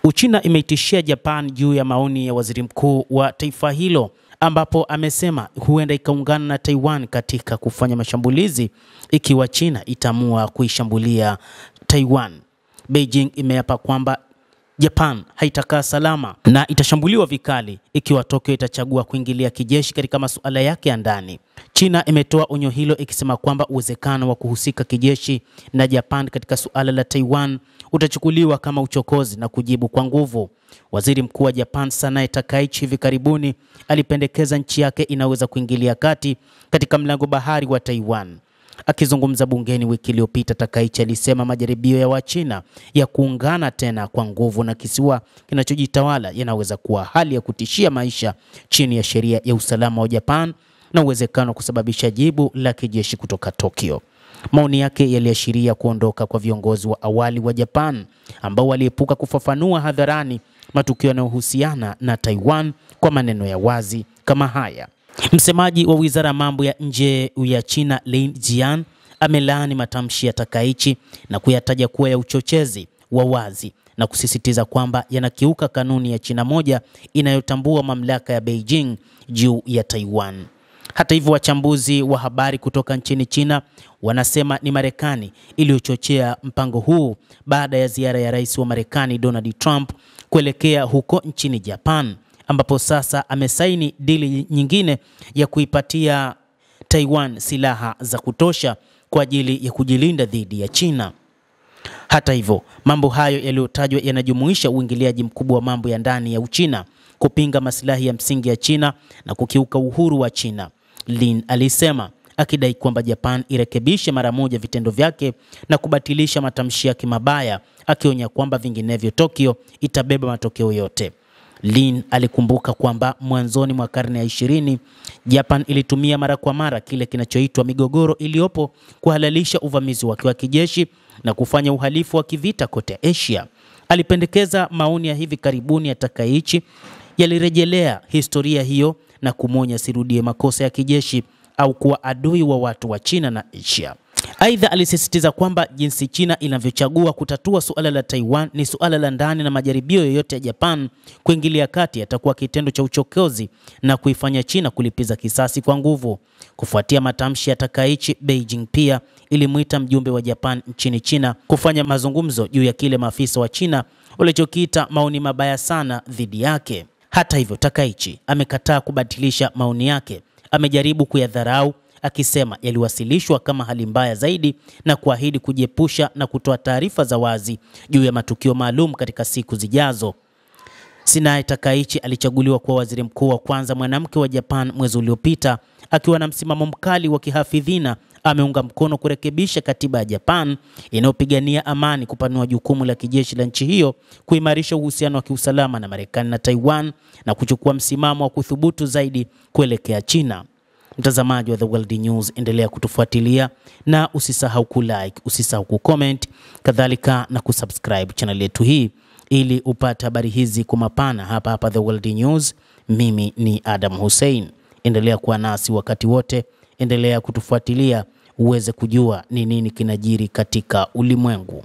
Uchina imeitishia Japan juu ya maoni ya waziri mkuu wa taifa hilo, ambapo amesema huenda ikaungana na Taiwan katika kufanya mashambulizi ikiwa China itaamua kuishambulia Taiwan. Beijing imeapa kwamba Japan haitakaa salama na itashambuliwa vikali ikiwa Tokyo itachagua kuingilia kijeshi katika masuala yake ya ndani. China imetoa onyo hilo ikisema kwamba uwezekano wa kuhusika kijeshi na Japan katika suala la Taiwan utachukuliwa kama uchokozi na kujibu kwa nguvu. Waziri Mkuu wa Japan Sanae Takaichi hivi karibuni alipendekeza nchi yake inaweza kuingilia kati katika mlango bahari wa Taiwan. Akizungumza bungeni wiki iliyopita, Takaichi alisema majaribio ya Wachina ya kuungana tena kwa nguvu na kisiwa kinachojitawala yanaweza kuwa hali ya kutishia maisha chini ya sheria ya usalama wa Japan na uwezekano wa kusababisha jibu la kijeshi kutoka Tokyo. Maoni yake yaliashiria kuondoka kwa viongozi wa awali wa Japan ambao waliepuka kufafanua hadharani matukio yanayohusiana na Taiwan kwa maneno ya wazi kama haya. Msemaji wa Wizara ya Mambo ya Nje ya China Lin Jian amelaani matamshi ya Takaichi na kuyataja kuwa ya uchochezi wa wazi na kusisitiza kwamba yanakiuka kanuni ya China moja inayotambua mamlaka ya Beijing juu ya Taiwan. Hata hivyo, wachambuzi wa habari kutoka nchini China wanasema ni Marekani iliyochochea mpango huu baada ya ziara ya Rais wa Marekani Donald Trump kuelekea huko nchini Japan, ambapo sasa amesaini dili nyingine ya kuipatia Taiwan silaha za kutosha kwa ajili ya kujilinda dhidi ya China. Hata hivyo, mambo hayo yaliyotajwa yanajumuisha uingiliaji mkubwa wa mambo ya ndani ya Uchina, kupinga maslahi ya msingi ya China na kukiuka uhuru wa China, Lin alisema, akidai kwamba Japan irekebishe mara moja vitendo vyake na kubatilisha matamshi yake mabaya, akionya kwamba vinginevyo Tokyo itabeba matokeo yote. Lin alikumbuka kwamba mwanzoni mwa karne ya 20 Japan ilitumia mara kwa mara kile kinachoitwa migogoro iliyopo kuhalalisha uvamizi wake wa kijeshi na kufanya uhalifu wa kivita kote Asia. Alipendekeza maoni ya hivi karibuni ya Takaichi yalirejelea historia hiyo na kumonya sirudie makosa ya kijeshi au kuwa adui wa watu wa China na Asia. Aidha, alisisitiza kwamba jinsi China inavyochagua kutatua suala la Taiwan ni suala la ndani na majaribio yoyote ya Japan kuingilia kati yatakuwa kitendo cha uchokozi na kuifanya China kulipiza kisasi kwa nguvu. Kufuatia matamshi ya Takaichi, Beijing pia ilimuita mjumbe wa Japan nchini China kufanya mazungumzo juu ya kile maafisa wa China walichokiita maoni mabaya sana dhidi yake. Hata hivyo, Takaichi amekataa kubatilisha maoni yake. Amejaribu kuyadharau akisema yaliwasilishwa kama hali mbaya zaidi na kuahidi kujiepusha na kutoa taarifa za wazi juu ya matukio maalum katika siku zijazo. Sanae Takaichi alichaguliwa kuwa waziri mkuu wa kwanza mwanamke wa Japan mwezi uliopita, akiwa na msimamo mkali wa kihafidhina. Ameunga mkono kurekebisha katiba ya Japan inayopigania amani, kupanua jukumu la kijeshi la nchi hiyo, kuimarisha uhusiano wa kiusalama na Marekani na Taiwan na kuchukua msimamo wa kuthubutu zaidi kuelekea China. Mtazamaji wa The World News, endelea kutufuatilia na usisahau kulike, usisahau kucomment, kadhalika na kusubscribe channel yetu hii ili upate habari hizi kwa mapana hapa The World News. Mimi ni Adam Hussein. Endelea kuwa nasi wakati wote, endelea kutufuatilia uweze kujua ni nini kinajiri katika ulimwengu.